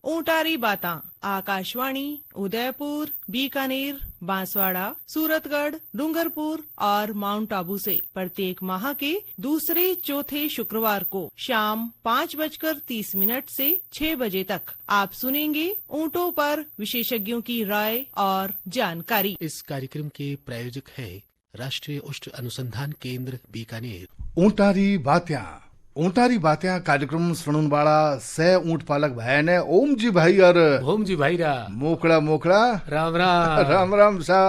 ऊंटारी बातां आकाशवाणी उदयपुर, बीकानेर, बांसवाड़ा, सूरतगढ़, डूंगरपुर और माउंट आबू से प्रत्येक माह के दूसरे चौथे शुक्रवार को शाम 5:30 से 6 बजे तक आप सुनेंगे ऊंटों पर विशेषज्ञों की राय और जानकारी। इस कार्यक्रम के प्रायोजक है राष्ट्रीय उष्ट अनुसंधान केंद्र बीकानेर। ऊंटारी बात्या कार्यक्रम सुनने वाला से ऊंट पालक भाई ने ओम जी भाई और ओम जी भाई रा मोकड़ा राम राम राम राम सा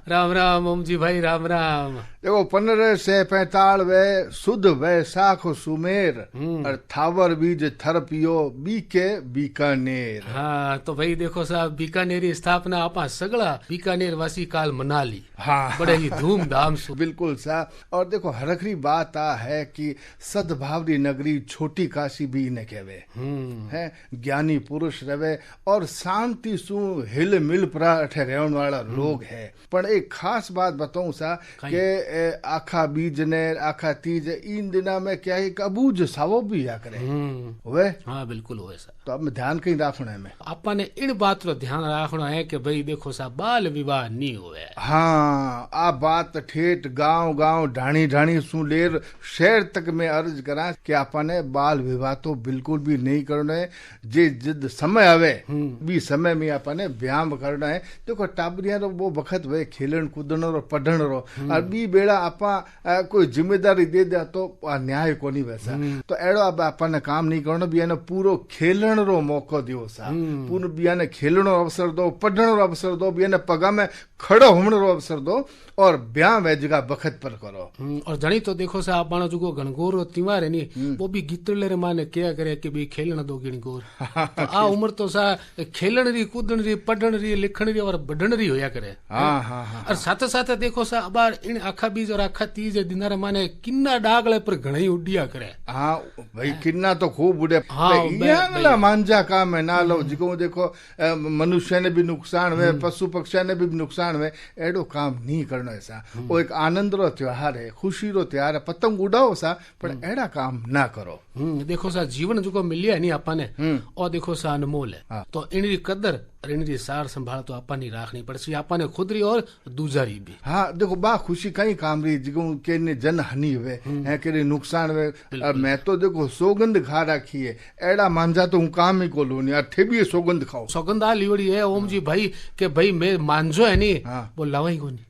राम राम ओम जी भाई राम राम। देखो 15 से 45 शुद्ध वैसाख सुमेर और थावर बीज थर पियो बीके बीकानेर। हाँ तो भाई देखो साहब बीकानेरी स्थापना आपा सगला बीकानेर वासी काल मना ली। हाँ बड़े ही धूमधाम से बिल्कुल सा। और देखो हरखरी बात आ है कि सद्भावनी नगरी छोटी काशी भी इन्हें कहवे है। ज्ञानी पुरुष रहे और शांति सु हिल मिल परा अठे रहने वाला लोग है। पर एक खास बात बताऊं सा कि आखा बीज ने आखा तीज इन दिना में क्या है अबूझ सावो भी या करे वे। हाँ बिल्कुल हुए सा। तो अब ध्यान कहीं रखना है में आपा ने इन बात रो ध्यान रखना है कि भाई देखो सा बाल विवाह नहीं हुए। हाँ आ बात ठेठ गांव गांव ढाणी ढाणी सु लेर शहर तक में अर्ज करा कि आपा ने बाल विवाह तो बिल्कुल भी नहीं करना है। जे जिद समय आवे भी समय में आपा ने व्यायाम करना है। देखो टाबरिया रो वो वक्त वे खेलन कूदन रो पढ़न रो और बी बेड़ा आपा कोई जिम्मेदारी दे दिया तो न्याय को नहीं वैसा। तो एड़ो अब आपा ने काम नहीं करना बिया ने पूरो खेलन रो मौको दियो सा। पूर्ण बिया ने खेलन रो अवसर दो, पढ़न रो अवसर दो, बिया ने पगा में खड़ो होने रो अवसर दो और ब्याह वे जगह बखत पर करो। और जनी तो देखो सा आप बाणो जुगो गणगोर त्योहार है नी वो भी गीतले रे माने क्या करे कि भी खेलन दो गणगोर। तो आ उम्र तो सा खेलन री कूदन री पढ़न री लिखण री और बढ़न री होया करे। हाँ हाँ हाँ। और साथ साथ देखो सा अबार इन आखा बीज और आखा तीज दिनारे माने किन्ना डागले पर घणई उड्डिया करे। हाँ भाई किन्ना तो खूब उड़े। हाँ मांझा काम है ना लो जिको देखो मनुष्य ने भी नुकसान हुए पशु पक्षी ने भी नुकसान हुए एडो काम नहीं करना ऐसा। वो एक आनंद रो त्योहार है, खुशी रो त्योहार है, पतंग उड़ाओ सा पर एड़ा काम ना करो। देखो सा जीवन जो मिलिया है नी आपा ने और देखो सा अनमोल है। हाँ। तो इनरी कदर और इनरी सार संभाल तो आपा नहीं राखनी पड़सी आपा ने खुद री और दूसरी भी। हाँ देखो बा खुशी कहीं काम रही जिको के ने जन हानि हुए है के नुकसान हुए। मैं तो देखो सौगंध खा रखी है एड़ा मांझा तो हूँ काम ही को लो नहीं थे भी सौगंध खाओ। सौगंध आ लिवड़ी है ओम जी भाई के भाई मैं मांझो है नी वो लावाई को नहीं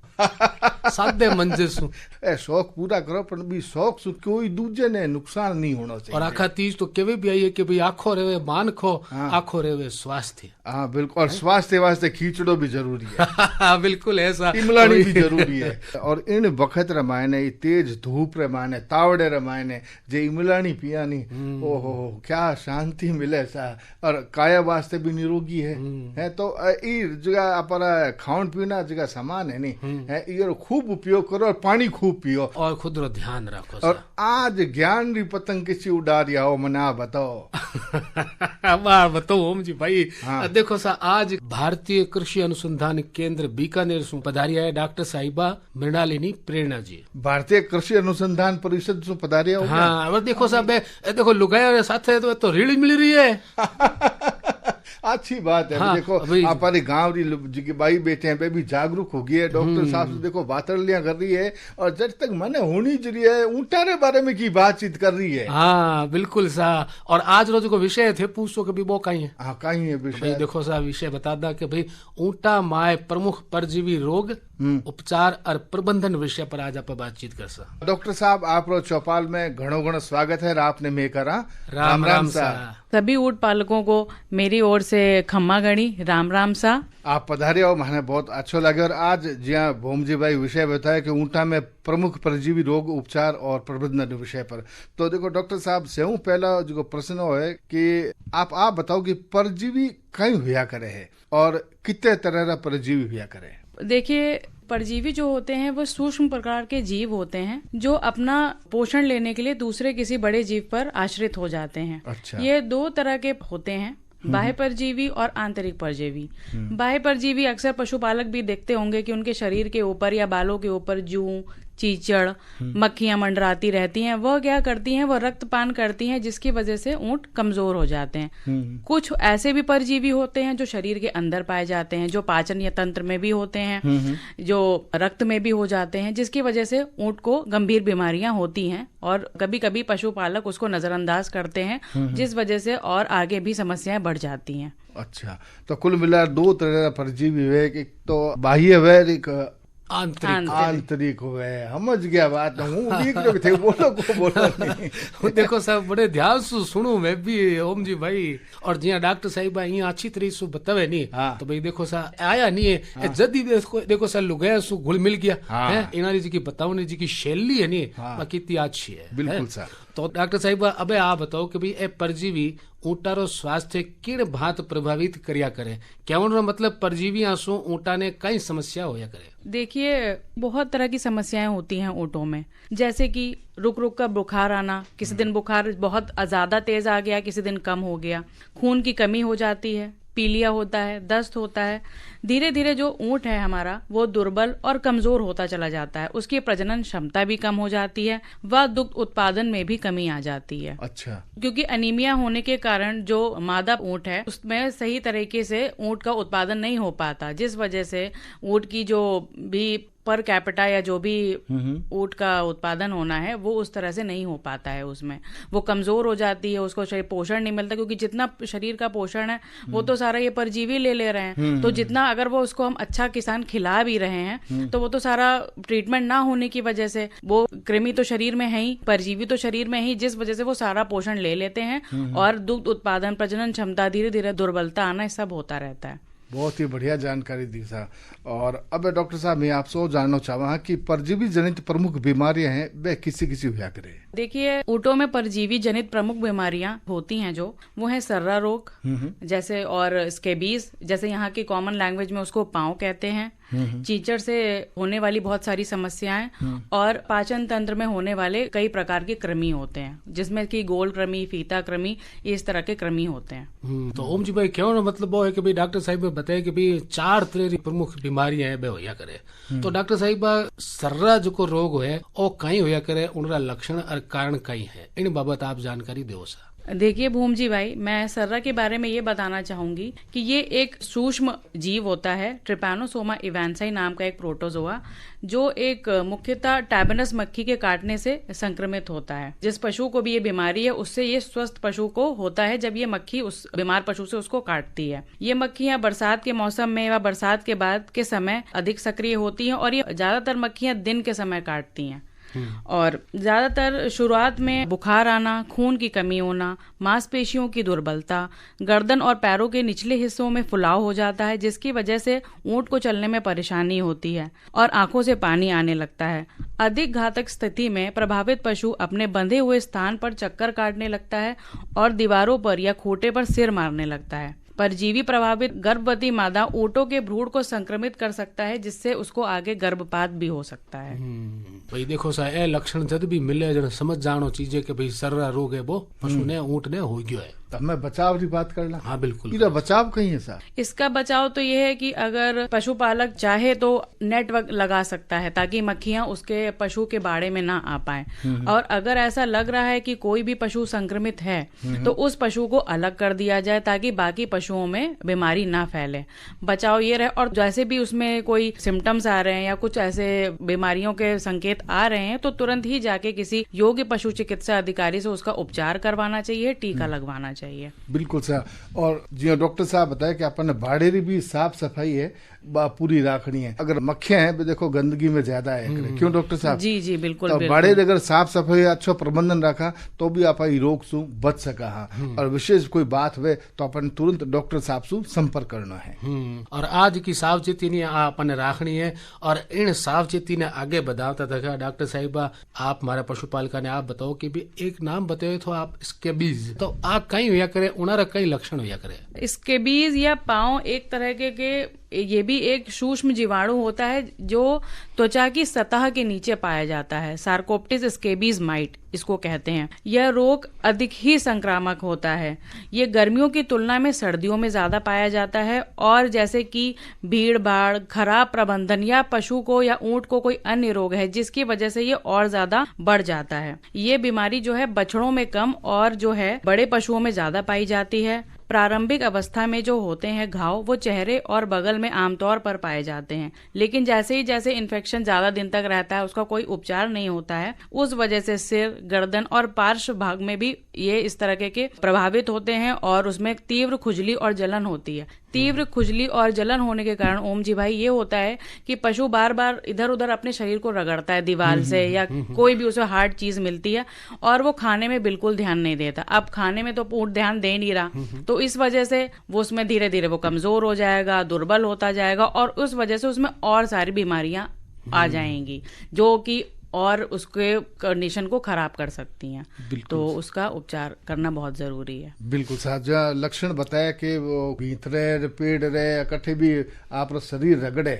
सादे मंजे सु ए शौक पूरा करो पर भी शौक सु कोई दूजे ने नुकसान नहीं होना चाहिए। और आखा तीज तो केवे भी आई है कि भाई आखो रेवे मान खो आखो रेवे स्वास्थ्य। हाँ बिल्कुल और स्वास्थ्य वास्ते खींचड़ो भी जरूरी है। बिल्कुल ऐसा इमलानी भी जरूरी है। और इन वक्त रमायने तेज धूप रमायने तावड़े रमायने जे इमलानी पियानी ओहो क्या शांति मिले सा और काया वास्ते भी निरोगी है। तो ई जगह अपना खावन पीना जगह सामान है नहीं है ये खूब उपयोग करो और पानी खूब पियो और खुद रो ध्यान रखो। और आज ज्ञान री पतंग किसी उड़ा रिया हो मना बताओ। बताओ ओम जी भाई। हाँ। देखो सा आज भारतीय कृषि अनुसंधान केंद्र बीकानेर सु पधारिया है डॉक्टर साहिबा मृणालिनी प्रेरणा जी। भारतीय कृषि अनुसंधान परिषद सु पधारिया हो। हाँ और देखो सा देखो लुगाया साथ तो रीढ़ मिल रही है। अच्छी बात है। हाँ, देखो हमारे गांव री बाई बेटे हैं भी जागरूक हो गई है। डॉक्टर साहब से देखो बातलियां कर रही है और जब तक मने होनी चाहिए है ऊंटारे बारे में की बातचीत कर रही है। हाँ बिल्कुल सा। और आज रोज को विषय थे पूछो कभी वो कहीं है। हाँ कहीं है विषय देखो सा विषय बता दा कि भाई ऊंटा माय प्रमुख परजीवी रोग उपचार और प्रबंधन विषय पर आज आप बातचीत कर सा। डॉक्टर साहब आप रो चौपाल में घणो घणो स्वागत है। आपने मैं करा राम राम सा। सभी ऊंट पालकों को मेरी ओर से खम्मा गणी राम राम सा। आप पधारे हो मैंने बहुत अच्छा लगे। और आज जिया भोमजी भाई विषय बताया कि ऊंटा में प्रमुख परजीवी रोग उपचार और प्रबंधन विषय पर। तो देखो डॉक्टर साहब से पहला जो प्रश्न है कि आप बताओ कि परजीवी कहीं हुआ करे है और कितने तरह का परजीवी हुआ करे। देखिए परजीवी जो होते हैं वो सूक्ष्म प्रकार के जीव होते हैं जो अपना पोषण लेने के लिए दूसरे किसी बड़े जीव पर आश्रित हो जाते हैं। अच्छा। ये दो तरह के होते हैं बाह्य परजीवी और आंतरिक परजीवी। बाह्य परजीवी अक्सर पशुपालक भी देखते होंगे कि उनके शरीर के ऊपर या बालों के ऊपर जूं चीचड़, मक्खियां मंडराती रहती हैं, वह क्या करती हैं, वह रक्तपान करती हैं, जिसकी वजह से ऊंट कमजोर हो जाते हैं। कुछ ऐसे भी परजीवी होते हैं जो शरीर के अंदर पाए जाते हैं, जो पाचन या तंत्र में भी होते हैं, जो रक्त में भी हो जाते हैं, जिसकी वजह से ऊंट को गंभीर बीमारियां होती हैं और कभी कभी पशुपालक उसको नजरअंदाज करते हैं, जिस वजह से और आगे भी समस्याएं बढ़ जाती हैं। अच्छा, तो कुल मिला दो तरह का परजीवी हुए, एक तो बाह्य हुए, एक आंतरिक हुए। समझ गया बात, हूँ ठीक लोग थे, बोलो को बोलो नहीं। देखो साहब बड़े ध्यान से सुनू मैं भी ओम जी भाई, और जिया डॉक्टर साहिबा यहाँ अच्छी तरह से बतावे नहीं। हाँ। तो भाई देखो सा आया नहीं है। हाँ। जदी देखो सा लुगाया सु घुल मिल गया। हाँ। है इनारी जी की बताओ जी की शैली है नहीं। हाँ। कितनी अच्छी है। बिल्कुल सर। तो डॉक्टर साहिबा अबे आप बताओ कि भाई ए परजीवी ऊँटारो स्वास्थ्य किन भांत प्रभावित करिया करे, क्या मतलब परजीवी आंसू ऊँटा ने कई समस्या होया करे। देखिए बहुत तरह की समस्याएं होती हैं ऊँटों में, जैसे कि रुक रुक कर बुखार आना, किसी दिन बुखार बहुत ज्यादा तेज आ गया, किसी दिन कम हो गया, खून की कमी हो जाती है, पीलिया होता है, दस्त होता है। धीरे धीरे जो ऊंट है हमारा वो दुर्बल और कमजोर होता चला जाता है, उसकी प्रजनन क्षमता भी कम हो जाती है व दुग्ध उत्पादन में भी कमी आ जाती है। अच्छा। क्योंकि अनीमिया होने के कारण जो मादा ऊंट है उसमें सही तरीके से ऊंट का उत्पादन नहीं हो पाता, जिस वजह से ऊंट की जो भी पर कैपिटा या जो भी ऊंट का उत्पादन होना है वो उस तरह से नहीं हो पाता है, उसमें वो कमजोर हो जाती है, उसको पोषण नहीं मिलता, क्योंकि जितना शरीर का पोषण है वो तो सारा ये परजीवी ले रहे हैं। तो जितना अगर वो उसको हम अच्छा किसान खिला भी रहे हैं तो वो तो सारा ट्रीटमेंट ना होने की वजह से, वो कृमि तो शरीर में है ही, परजीवी तो शरीर में ही, जिस वजह से वो सारा पोषण ले लेते हैं और दुग्ध उत्पादन, प्रजनन क्षमता, धीरे धीरे दुर्बलता आना सब होता रहता है। बहुत ही बढ़िया जानकारी दी सर। और अब डॉक्टर साहब मैं आपसे जानना चाहूँगा कि परजीवी जनित प्रमुख बीमारियां हैं वे किसी किसी हुआ करे। देखिए ऊँटों में परजीवी जनित प्रमुख बीमारियां होती हैं जो वो है सर्रा रोग जैसे, और स्केबीज जैसे यहाँ की कॉमन लैंग्वेज में उसको पाँव कहते हैं, चीचड़ से होने वाली बहुत सारी समस्याएं, और पाचन तंत्र में होने वाले कई प्रकार के कृमि होते हैं, जिसमें कि गोल कृमि, फीता कृमि, इस तरह के कृमि होते हैं। तो ओम जी भाई क्यों ना मतलब वो है कि भाई डॉक्टर साहिब ने बताया कि भाई 4 तरह की प्रमुख बीमारियां है होया करे। तो डॉक्टर साहिबा सर्रा जो को रोग है वो कहीं होया करे, उनका लक्षण और कारण कहीं है, इन बाबत आप जानकारी दो सा। देखिए भूम जी भाई, मैं सर्रा के बारे में ये बताना चाहूंगी कि ये एक सूक्ष्म जीव होता है, ट्रिपैनोसोमा इवैंसाई नाम का एक प्रोटोजोआ, जो एक मुख्यतः टैबेनस मक्खी के काटने से संक्रमित होता है। जिस पशु को भी ये बीमारी है उससे ये स्वस्थ पशु को होता है जब ये मक्खी उस बीमार पशु से उसको काटती है। ये मक्खियां बरसात के मौसम में व बरसात के बाद के समय अधिक सक्रिय होती हैं और ये ज्यादातर मक्खियां दिन के समय काटती हैं। और ज्यादातर शुरुआत में बुखार आना, खून की कमी होना, मांसपेशियों की दुर्बलता, गर्दन और पैरों के निचले हिस्सों में फुलाव हो जाता है, जिसकी वजह से ऊंट को चलने में परेशानी होती है और आंखों से पानी आने लगता है। अधिक घातक स्थिति में प्रभावित पशु अपने बंधे हुए स्थान पर चक्कर काटने लगता है और दीवारों पर या खूंटे पर सिर मारने लगता है। परजीवी प्रभावित गर्भवती मादा ऊँटों के भ्रूण को संक्रमित कर सकता है, जिससे उसको आगे गर्भपात भी हो सकता है। भाई देखो सा ए लक्षण जब भी मिले जन समझ जानो चीजें कि भाई सर्रा रोग है वो पशु ने ऊँट ने हो गयो है। तो हमें बचाव की बात करना। हाँ बिल्कुल। इसका बचाव कहीं है सर? इसका बचाव तो ये है कि अगर पशुपालक चाहे तो नेट लगा सकता है ताकि मक्खियां उसके पशु के बाड़े में ना आ पाए, और अगर ऐसा लग रहा है कि कोई भी पशु संक्रमित है तो उस पशु को अलग कर दिया जाए ताकि बाकी पशुओं में बीमारी ना फैले। बचाव ये रहे, और जैसे भी उसमें कोई सिम्टम्स आ रहे हैं या कुछ ऐसे बीमारियों के संकेत आ रहे हैं तो तुरंत ही जाके किसी योग्य पशु चिकित्सा अधिकारी से उसका उपचार करवाना चाहिए, टीका लगवाना चाहिए। बिल्कुल सर। और जी डॉक्टर साहब बताया कि अपन बाड़े भी साफ सफाई है पूरी राखनी है। अगर मक्खियां हैं देखो गंदगी में ज्यादा है, क्यों डॉक्टर साहब? जी जी बिल्कुल। तो बाड़े अगर साफ सफाई अच्छा प्रबंधन रखा तो भी आप रोग से बच सका। और विशेष कोई बात हुए तो अपन तुरंत डॉक्टर साहब से संपर्क करना है। और आज की सावचेती ने अपन राखनी है और इन सावचेती ने आगे बढ़ाता था। डॉक्टर साहिबा आप हमारे पशुपालका ने आप बताओ कि भी एक नाम बताए तो आप स्केबीज, तो आप कहीं हुआ करे उनारा कई लक्षण हुआ करे? स्केबीज या पाँव एक तरह के ये भी एक सूक्ष्म जीवाणु होता है जो त्वचा की सतह के नीचे पाया जाता है। सार्कोप्टिस स्केबीज माइट इसको कहते हैं। यह रोग अधिक ही संक्रामक होता है। ये गर्मियों की तुलना में सर्दियों में ज्यादा पाया जाता है, और जैसे कि भीड़ भाड़, खराब प्रबंधन या पशु को या ऊंट को कोई अन्य रोग है जिसकी वजह से ये और ज्यादा बढ़ जाता है। ये बीमारी जो है बछड़ों में कम और जो है बड़े पशुओं में ज्यादा पाई जाती है। प्रारंभिक अवस्था में जो होते हैं घाव वो चेहरे और बगल में आमतौर पर पाए जाते हैं, लेकिन जैसे ही इन्फेक्शन ज्यादा दिन तक रहता है, उसका कोई उपचार नहीं होता है, उस वजह से सिर, गर्दन और पार्श्व भाग में भी ये इस तरह के प्रभावित होते हैं और उसमें तीव्र खुजली और जलन होती है। तीव्र खुजली और जलन होने के कारण ओम जी भाई ये होता है कि पशु बार बार इधर उधर अपने शरीर को रगड़ता है दीवार से या कोई भी उसे हार्ड चीज मिलती है, और वो खाने में बिल्कुल ध्यान नहीं देता। अब खाने में तो ऊंट ध्यान दे नहीं रहा, तो इस वजह से वो उसमें धीरे धीरे वो कमजोर हो जाएगा, दुर्बल होता जाएगा, और उस वजह से उसमें और सारी बीमारियां आ जाएंगी जो कि और उसके कंडीशन को खराब कर सकती हैं। तो उसका उपचार करना बहुत जरूरी है। बिल्कुल साहब, जो लक्षण बताया कि वो भीतरे पेड़ रहे कट्ठे भी आप शरीर रगड़े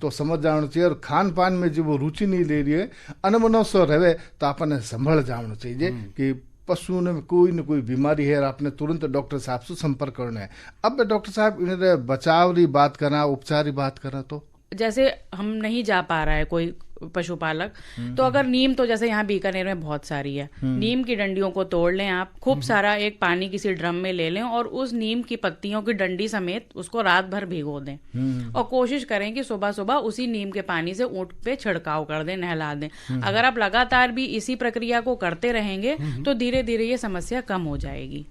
तो समझ जाना चाहिए, और खान पान में जो वो रुचि नहीं ले रही है, अनमनो सो रहे तो आपने संभल जाना चाहिए कि पशु ने कोई न कोई बीमारी है, आपने तुरंत डॉक्टर साहब से संपर्क करना है। अब डॉक्टर साहब इन्हें बचाव री बात करना, उपचार री बात करना, तो जैसे हम नहीं जा पा रहा है कोई पशुपालक, तो अगर नीम, तो जैसे यहाँ बीकानेर में बहुत सारी है, नीम की डंडियों को तोड़ लें आप, खूब सारा एक पानी किसी ड्रम में ले लें और उस नीम की पत्तियों की डंडी समेत उसको रात भर भिगो दें, और कोशिश करें कि सुबह सुबह उसी नीम के पानी से ऊंट पे छिड़काव कर दें, नहला दें। अगर आप लगातार भी इसी प्रक्रिया को करते रहेंगे तो धीरे धीरे ये समस्या कम हो जाएगी।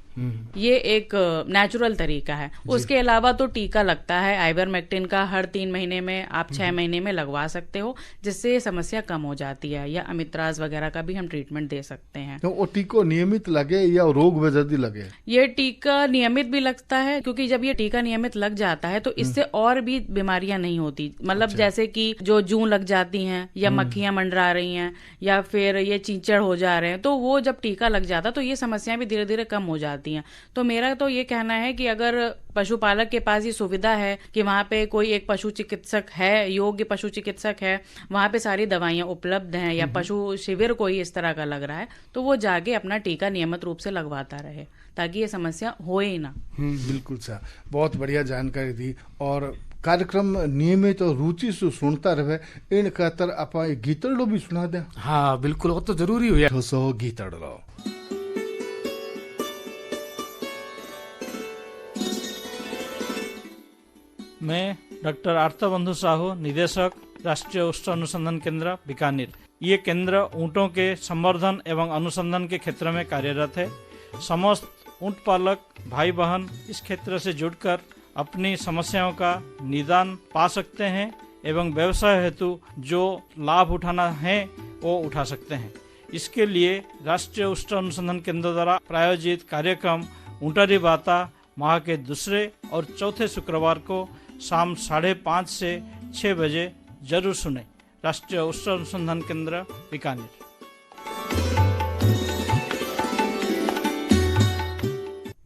ये एक नेचुरल तरीका है। उसके अलावा तो टीका लगता है आइवरमेक्टिन का, हर 3 महीने में आप 6 महीने में लगवा सकते हो, जिससे ये समस्या कम हो जाती है। या अमित्राज वगैरह का भी हम ट्रीटमेंट दे सकते हैं। तो वो टीका नियमित लगे या रोग वजह लगे? ये टीका नियमित भी लगता है, क्योंकि जब ये टीका नियमित लग जाता है तो इससे और भी बीमारियां नहीं होती। मतलब जैसे कि जो जूं लग जाती हैं या मक्खियां मंडरा रही हैं या फिर ये चींचड़ हो जा रहे हैं, तो वो जब टीका लग जाता तो ये समस्याएं भी धीरे धीरे कम हो जाती हैं। तो मेरा तो ये कहना है कि अगर पशुपालक के पास ये सुविधा है कि वहाँ पे कोई एक पशु चिकित्सक है, योग्य पशु चिकित्सक है, वहाँ पे सारी दवाइयाँ उपलब्ध हैं, या पशु शिविर कोई इस तरह का लग रहा है, तो वो जाके अपना टीका नियमित रूप से लगवाता रहे, ताकि ये समस्या हो ही ना। बिल्कुल सर, बहुत बढ़िया जानकारी दी। और कार्यक्रम नियमित और रुचि से सुनता रहे, इन खातर आप गीतड़ो भी सुना दें। हाँ बिल्कुल, वो तो जरूरी हो यार। सो गीतड़ो। मैं डॉक्टर आर्तबंधु साहू, निदेशक राष्ट्रीय उष्ण अनुसंधान केंद्र बीकानेर। ये केंद्र ऊँटों के संवर्धन एवं अनुसंधान के क्षेत्र में कार्यरत है। समस्त ऊँट पालक भाई बहन इस क्षेत्र से जुड़कर अपनी समस्याओं का निदान पा सकते हैं एवं व्यवसाय हेतु जो लाभ उठाना है वो उठा सकते हैं। इसके लिए राष्ट्रीय उष्ण अनुसंधान केंद्र द्वारा प्रायोजित कार्यक्रम ऊँटारी बाता माह के दूसरे और चौथे शुक्रवार को शाम 5:30 से 6 बजे जरूर सुने। राष्ट्रीय उष्ण अनुसंधान केंद्र बीकानेर।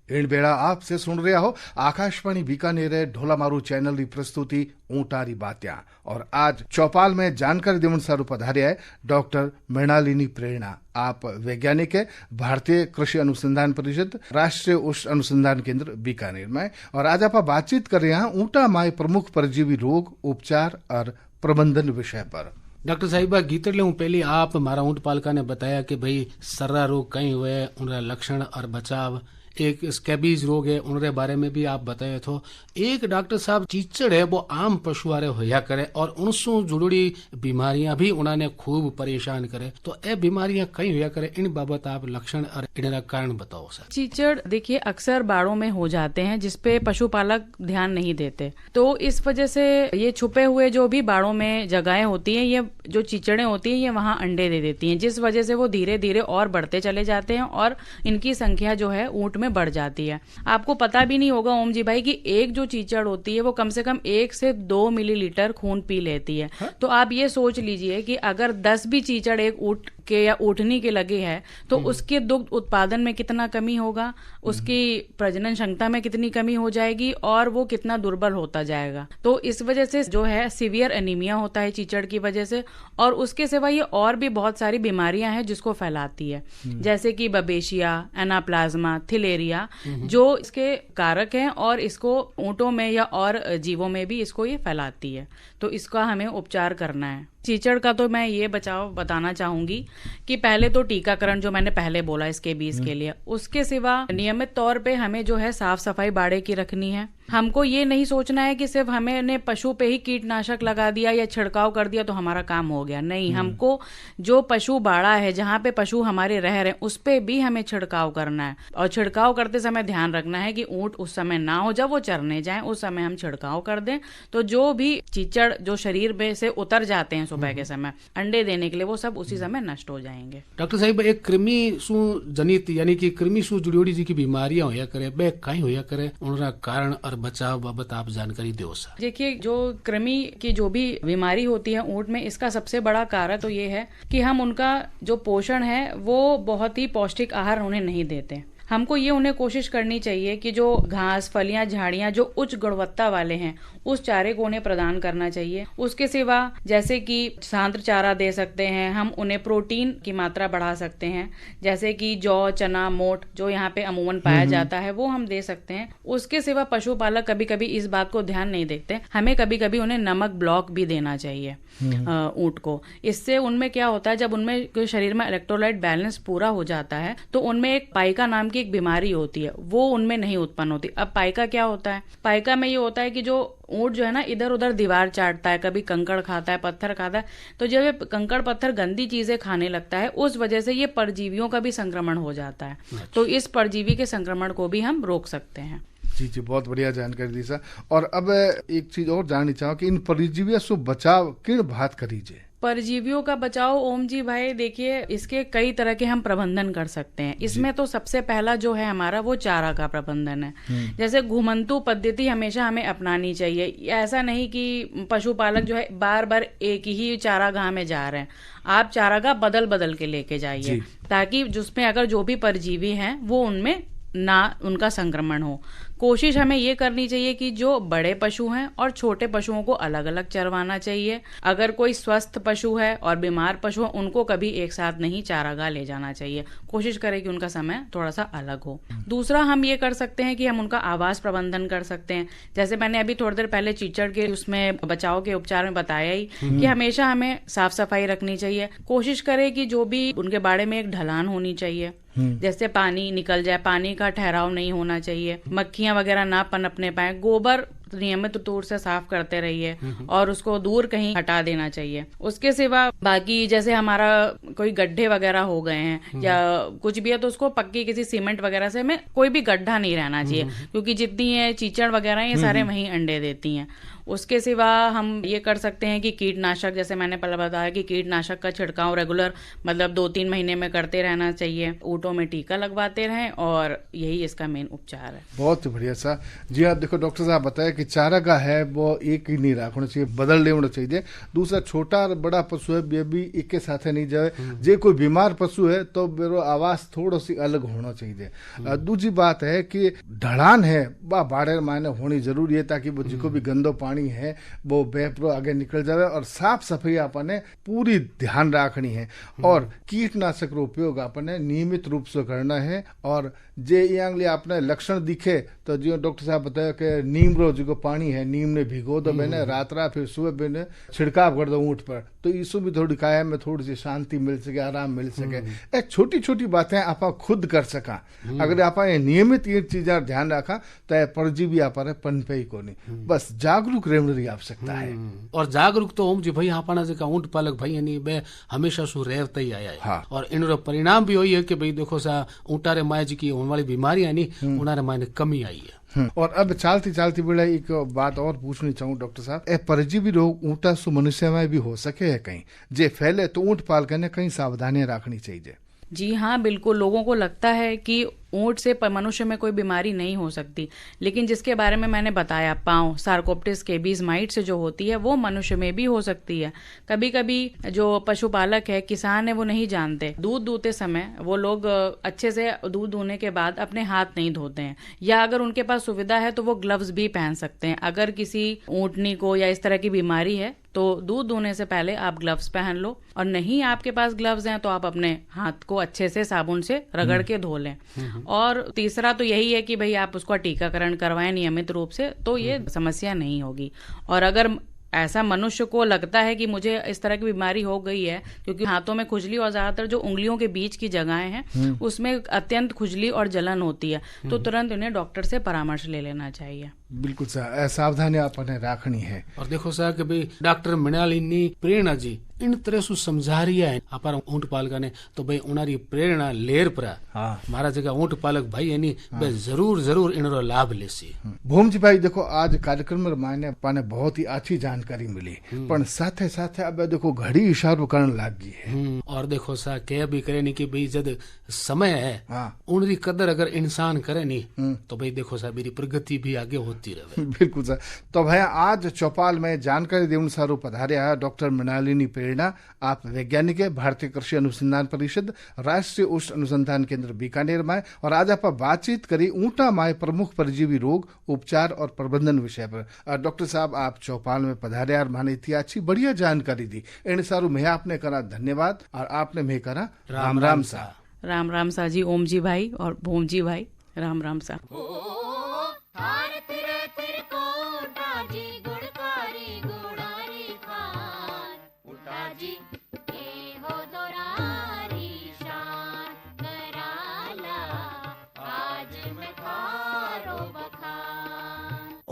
इन बेड़ा आपसे सुन रहा हो आकाशवाणी बीकानेर ढोला मारू चैनल की प्रस्तुति ऊँटारी बात्या। और आज चौपाल में जानकारी देवन सारू पधार्या है डॉक्टर मृणालिनी प्रेरणा। आप वैज्ञानिक है, भारतीय कृषि अनुसंधान परिषद, राष्ट्रीय उष्ण अनुसंधान केंद्र बीकानेर में। और आज आप बातचीत कर रहे हैं ऊँटा माए प्रमुख परजीवी रोग, उपचार और प्रबंधन विषय पर। डॉक्टर साहिबा, गीतर ले पहले आप हमारा ऊँट पालका ने बताया कि भाई सर्रा रोग कहीं हुए, उनका लक्षण और बचाव, एक स्कैबीज रोग है, उनके बारे में भी आप बताए थे। एक डॉक्टर साहब चीचड़ है वो आम पशुआरे होया करे और उनसे जुड़ी बीमारियां भी उन्होंने खूब परेशान करे, तो ये बीमारियां कहीं होया करे, इन बाबत आप लक्षण और इनका कारण बताओ सर। चीचड़ देखिए अक्सर बाड़ों में हो जाते हैं जिसपे पशुपालक ध्यान नहीं देते, तो इस वजह से ये छुपे हुए जो भी बाड़ों में जगहें होती हैं, ये जो चीचड़ें होती हैं ये वहाँ अंडे दे देती हैं, जिस वजह से वो धीरे धीरे और बढ़ते चले जाते हैं और इनकी संख्या जो है ऊँट में बढ़ जाती है। आपको पता भी नहीं होगा ओम जी भाई कि एक जो चीचड़ होती है वो कम से कम 1 से 2 मिलीलीटर खून पी लेती है। तो आप ये सोच लीजिए कि अगर 10 भी चीचड़ एक ऊँट के या ऊँटनी के लगे है तो उसके दुग्ध उत्पादन में कितना कमी होगा, उसकी प्रजनन क्षमता में कितनी कमी हो जाएगी और वो कितना दुर्बल होता जाएगा। तो इस वजह से जो है सीवियर एनीमिया होता है चीचड़ की वजह से। और उसके सिवा ये और भी बहुत सारी बीमारियां हैं जिसको फैलाती है, जैसे कि बबेशिया, एनाप्लाज्मा, थिलेरिया, जो इसके कारक हैं और इसको ऊँटों में या और जीवों में भी इसको ये फैलाती है। तो इसका हमें उपचार करना है। चीचड़ का तो मैं ये बचाव बताना चाहूंगी कि पहले तो टीकाकरण जो मैंने पहले बोला इसके बीज के लिए, उसके सिवा नियमित तौर पे हमें जो है साफ सफाई बाड़े की रखनी है। हमको ये नहीं सोचना है कि सिर्फ हमने पशु पे ही कीटनाशक लगा दिया या छिड़काव कर दिया तो हमारा काम हो गया। नहीं, हमको जो पशु बाड़ा है जहाँ पे पशु हमारे रह रहे हैं उस पे भी हमें छिड़काव करना है। और छिड़काव करते समय ध्यान रखना है कि ऊँट उस समय ना हो जब वो चरने जाए, उस समय हम छिड़काव कर दें। तो जो भी चीचड़ जो शरीर में से उतर जाते हैं सुबह के समय अंडे देने के लिए, वो सब उसी समय नष्ट हो जाएंगे। डॉक्टर साहब, एक कृमि सु जनित यानी कि कृमि सु जुड़ी जी की बीमारियां होया करे, बे कहीं होया करे, उनका कारण और बचाव बाबत आप जानकारी दो सर। देखिए, जो कृमि की जो भी बीमारी होती है ऊँट में, इसका सबसे बड़ा कारण तो ये है कि हम उनका जो पोषण है वो बहुत ही पौष्टिक आहार उन्हें नहीं देते। हमको ये उन्हें कोशिश करनी चाहिए कि जो घास, फलियां, झाड़ियां जो उच्च गुणवत्ता वाले हैं उस चारे को उन्हें प्रदान करना चाहिए। उसके सिवा जैसे कि सांद्र चारा दे सकते हैं, हम उन्हें प्रोटीन की मात्रा बढ़ा सकते हैं, जैसे कि जौ, चना, मोठ जो यहाँ पे अमूमन पाया जाता है वो हम दे सकते हैं। उसके सिवा पशुपालक कभी कभी इस बात को ध्यान नहीं देते, हमें कभी कभी उन्हें नमक ब्लॉक भी देना चाहिए ऊँट को। इससे उनमें क्या होता है, जब उनमें शरीर में इलेक्ट्रोलाइट बैलेंस पूरा हो जाता है तो उनमें एक पाइका नाम की एक बीमारी होती है, वो उनमें नहीं उत्पन्न होती। अब पाइका क्या होता है? पाइका में ये होता है कि जो ऊँट जो है ना इधर उधर दीवार चाटता है, कभी कंकड़ खाता है, पत्थर खाता है, तो जब ये कंकड़ पत्थर गंदी चीजें खाने लगता है उस वजह से ये परजीवियों का भी संक्रमण हो जाता है। तो इस परजीवी के संक्रमण को भी हम रोक सकते हैं। जी जी, बहुत बढ़िया जानकारी दी सर। और अब एक चीज और जाननी चाहो कि इन परजीवियों से बचाव किन बात करीजे? परजीवियों का बचाव ओम जी भाई, देखिए इसके कई तरह के हम प्रबंधन कर सकते हैं। इसमें तो सबसे पहला जो है हमारा वो चारा का प्रबंधन है। जैसे घुमंतु पद्धति हमेशा हमें अपनानी चाहिए। ऐसा नहीं कि पशुपालक जो है बार बार एक ही चारागाह में जा रहे हैं, आप चारागाह बदल बदल के लेके जाइए ताकि जिसमें अगर जो भी परजीवी हैं वो उनमें ना उनका संक्रमण हो। कोशिश हमें ये करनी चाहिए कि जो बड़े पशु हैं और छोटे पशुओं को अलग अलग चरवाना चाहिए। अगर कोई स्वस्थ पशु है और बीमार पशु है उनको कभी एक साथ नहीं चारागाह ले जाना चाहिए। कोशिश करें कि उनका समय थोड़ा सा अलग हो। दूसरा हम ये कर सकते हैं कि हम उनका आवास प्रबंधन कर सकते हैं। जैसे मैंने अभी थोड़ी देर पहले चीचड़ के उसमें बचाव के उपचार में बताया ही कि हमेशा हमें साफ सफाई रखनी चाहिए। कोशिश करें कि जो भी उनके बाड़े में एक ढलान होनी चाहिए, जैसे पानी निकल जाए, पानी का ठहराव नहीं होना चाहिए, मक्खियां वगैरह ना पनपने पाए। गोबर नियमित तौर से साफ करते रहिए और उसको दूर कहीं हटा देना चाहिए। उसके सिवा बाकी जैसे हमारा कोई गड्ढे वगैरह हो गए हैं या कुछ भी है तो उसको पक्की किसी सीमेंट वगैरह से में कोई भी गड्ढा नहीं रहना चाहिए, क्योंकि जितनी ये चीचड़ वगैरह ये सारे वहीं अंडे देती हैं। उसके सिवा हम ये कर सकते हैं कि कीटनाशक, जैसे मैंने पहले बताया कि कीटनाशक का छिड़काव रेगुलर मतलब 2-3 महीने में करते रहना चाहिए। ऊँटों में टीका लगवाते रहें और यही इसका मेन उपचार है। बहुत बढ़िया सा। जी हाँ, देखो डॉक्टर साहब बताया कि चारागाह है वो एक ही नहीं रखना चाहिए, बदल लेना चाहिए। दूसरा, छोटा और बड़ा पशु है ये भी एक के साथ नहीं जाए। जे कोई बीमार पशु है तो मेरा आवाज थोड़ा सी अलग होना चाहिए। दूसरी बात है कि ढलान है वह बाड़े मायने होनी जरूरी है ताकि वो जिको भी गंदो पानी है वो बेपरो आगे निकल जाए। और साफ सफाई अपने पूरी ध्यान रखनी है और कीटनाशक रो उपयोग अपने नियमित रूप से करना है। और जे यांगली अपने लक्षण दिखे तो जो डॉक्टर साहब बताया कि नीम रो जो पानी है नीम ने भिगो दो मैंने रात फिर सुबह मैंने छिड़काव कर दो ऊँट पर, तो इससे भी थोड़ी काया में थोड़ी सी शांति मिल सके, आराम मिल सके। छोटी छोटी बातें आप खुद कर सका। अगर आप नियमित ये चीजा ध्यान रखा तो परजीवी आप पनपे ही को नहीं, बस जागरूक रहने की आवश्यकता है। और जागरूक तो ओम जी भाई आपना जो ऊँट पालक भाई यानी बे हमेशा सु रहता ही आया है। हाँ। और इन परिणाम भी वही है कि भाई देखो सा ऊँटारे माए जी की होने वाली बीमारी यानी उनारे मायने कमी आई है। और अब चलती चलती बेड़ा एक बात और पूछनी चाहूँ डॉक्टर साहब, ए परजीवी रोग ऊँटा सु मनुष्य में भी हो सके है कहीं जे फैले तो ऊँट पालक ने कहीं सावधानियां रखनी चाहिए? जी हाँ, बिल्कुल। लोगों को लगता है कि ऊंट से मनुष्य में कोई बीमारी नहीं हो सकती, लेकिन जिसके बारे में मैंने बताया, पाँव सार्कोप्टिस स्केबीज माइट से जो होती है वो मनुष्य में भी हो सकती है। कभी कभी जो पशुपालक है, किसान है, वो नहीं जानते, दूध दूहते समय वो लोग अच्छे से दूध दूहने के बाद अपने हाथ नहीं धोते हैं, या अगर उनके पास सुविधा है तो वो ग्लव्स भी पहन सकते हैं। अगर किसी ऊंटनी को या इस तरह की बीमारी है तो दूध दूहने से पहले आप ग्लव्स पहन लो, और नहीं आपके पास ग्लव्स हैं तो आप अपने हाथ को अच्छे से साबुन से रगड़ के धो लें। और तीसरा तो यही है कि भाई आप उसका टीकाकरण करवाएं नियमित रूप से, तो ये समस्या नहीं होगी। और अगर ऐसा मनुष्य को लगता है कि मुझे इस तरह की बीमारी हो गई है, क्योंकि हाथों में खुजली और ज्यादातर जो उंगलियों के बीच की जगहें हैं उसमें अत्यंत खुजली और जलन होती है, तो तुरंत उन्हें डॉक्टर से परामर्श ले लेना चाहिए। बिल्कुल सावधानी आपने राखनी है। और देखो सा कि भाई डॉक्टर मृणालिनी प्रेरणा जी इन तरह से समझा रही है अपार ऊंट पालका ने, तो भाई उनारी प्रेरणा लेर परा हमारा जगह ऊंट पालक भाई है नी जरूर इनरो लाभ लेसी। भूम जी भाई देखो, आज कार्यक्रम में माने पाने बहुत ही अच्छी जानकारी मिली, पर साथे साथे अब देखो घड़ी इशारो करने लग गई है। और देखो सा कह भी करे नी कि भाई जब समय है उनरी कदर अगर इंसान करे नी तो भाई देखो सा मेरी प्रगति भी आगे होती रहे। बिल्कुल सर। तो भैया आज चौपाल में जानकारी देने सारू पधार्या डॉक्टर मृणालिनी प्रेरणा, आप वैज्ञानिक है, भारतीय कृषि अनुसंधान परिषद, राष्ट्रीय उष्ण अनुसंधान केंद्र बीकानेर में, और आज आप बातचीत करी ऊंटा माए प्रमुख परजीवी रोग उपचार और प्रबंधन विषय पर। डॉक्टर साहब आप चौपाल में पधार्या और माने इतनी अच्छी बढ़िया जानकारी दी, इन सारू मैं आपने करा धन्यवाद, और आपने मैं करा राम राम सा। राम राम सा जी, ओम जी भाई और भूम जी भाई, राम राम सा।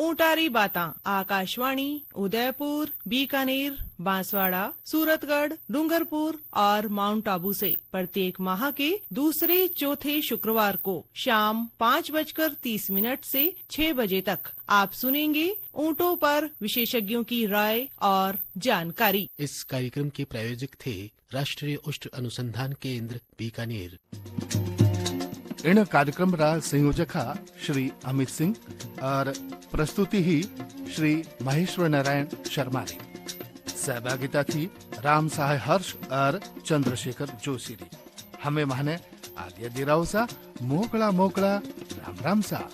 ऊंटारी बातां आकाशवाणी उदयपुर, बीकानेर, बांसवाड़ा, सूरतगढ़, डूंगरपुर और माउंट आबू से प्रत्येक माह के दूसरे चौथे शुक्रवार को शाम 5:30 से 6 बजे तक आप सुनेंगे ऊंटों पर विशेषज्ञों की राय और जानकारी। इस कार्यक्रम के प्रायोजक थे राष्ट्रीय उष्ण अनुसंधान केंद्र बीकानेर। इन कार्यक्रम रा संयोजक श्री अमित सिंह और प्रस्तुति ही श्री महेश्वर नारायण शर्मा ने। सहभागिता थी राम सहाय हर्ष और चंद्रशेखर जोशी ने। हमें माने आज्ञा दिराव सा मोकड़ा राम राम सा।